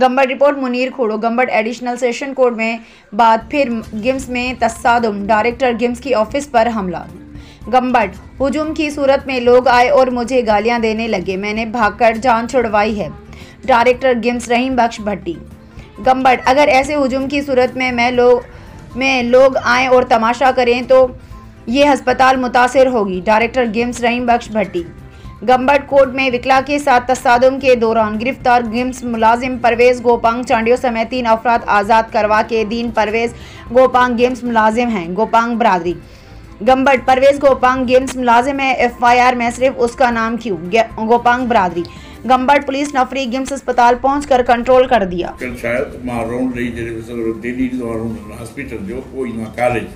गंबड़ report Munir Khoro. Gambat additional session court में बाद फिर गिम्स में तसादुम, डायरेक्टर गिम्स की ऑफिस पर हमला। गंबड़ हुजूम की सूरत में लोग आए और मुझे गालियां देने लगे, मैंने भागकर जान छुड़वाई है। डायरेक्टर गिम्स रहीम बख्श भट्टी। गंबड़ अगर ऐसे हुजूम की सूरत में लोग आएँ और तमाशा करें तो ये अस्पताल मुतासिर होगी। डायरेक्टर गिम्स रहीम बख्श भट्टी। गंबड़ कोर्ट में विकला के साथ तसादुम के दौरान गिरफ्तार गिम्स मुलाजिम परवेज गोपांग चांडियो समेत 3 अफराद आज़ाद करवा के। दीन परवेज गोपांग गिम्स मुलाजिम हैं। गोपांग बरादरी। गंबड़ परवेज गोपांग गिम्स मुलाजिम है, FIR में सिर्फ उसका नाम क्यों? गोपांग बरादरी। गंबड़ पुलिस नफरी गिम्स अस्पताल पहुंचकर कंट्रोल कर दिया। शायद मां राउंड रही दिल्ली हॉस्पिटल जो कोई कॉलेज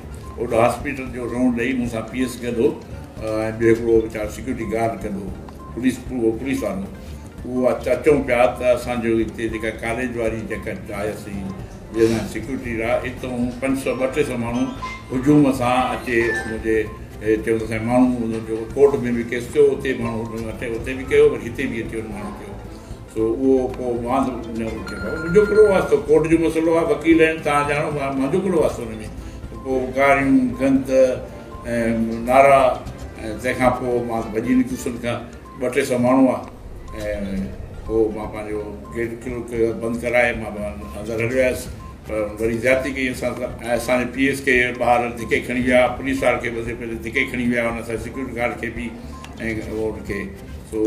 ओडो हॉस्पिटल जो राउंड रही मूंसां PS गॾो ऐं ॿियो हिकिड़ो वीचारो सिक्योरिटी गार्ड गॾो पुलिस वारो उहो अचूं पिया त असांजो हिते जेका कॉलेज वारी जेका आयसीं जंहिंसां सिक्योरिटी आहे हितां 500-200 माण्हू हुजूम सां अचे मुंहिंजे चयूं त माण्हू जो कोर्ट में बि केस कयो, उते माण्हू अचे उते बि कयो, वरी हिते बि अची माण्हू कयो। सो उहो पोइ वांदो मुंहिंजो कहिड़ो वास्तो, कोर्ट जो मसइलो आहे, वकील आहिनि, तव्हां ॼाणो, मुंहिंजो कहिड़ो वास्तो हुन में। पोइ गारियूं गंद ऐं नारा ऐं तंहिंखां पोइ मां भॼी निकितुसि उन खां 200-300 माण्हू आहे ऐं पोइ मां पंहिंजो गेट बंदि कराए मां अंदरि हली वियुसि। पर वरी ज़्यादती कई ऐं असांजे PS खे ॿाहिरि धिके खणी विया, पुलिस वारे खे बसि पहले धिके खणी विया, हुन सां सिक्योरिटी गार्ड खे बि ऐं उनखे। सो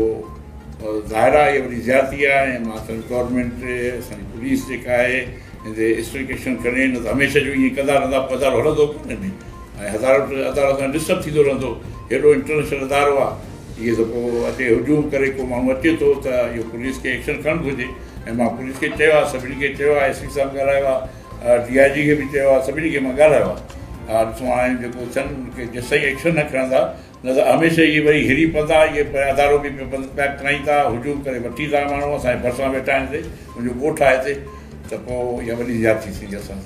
ज़ाहिर आहे इहा वरी ज़्यादती आहे ऐं मां असांजी गवर्नमेंट असांजी पुलिस जेका आहे हिनते इन्वेस्टिगेशन करे, न त हमेशह जो ईअं कंदा रहंदा पधारो हलंदो कोन्हे में ऐं हज़ारो सां डिस्टर्ब थींदो रहंदो। हेॾो इंटरनेशनल अदारो आहे, इहे त पोइ अचे हुजूम करे को माण्हू अचे थो त इहो पुलिस खे एक्शन खणणु घुरिजे। ऐं मां पुलिस खे चयो आहे, सभिनी खे चयो आहे, SP साहब ॻाल्हायो आहे, DIG खे बि चयो आहे, सभिनी खे मां ॻाल्हायो आहे। हा ॾिसो हाणे जेको थियनि की जेसिताईं एक्शन न खणंदा न त हमेशह इहे वरी हिरी पवंदा, इहे अदारो बि बंदि पैक कराईं था, हुजूम करे वठी था माण्हू, असांजे भरिसां वेठा आहिनि हिते, मुंहिंजो ॻोठु आहे हिते, त पोइ इहा वॾी ज़्यादती थींदी असां।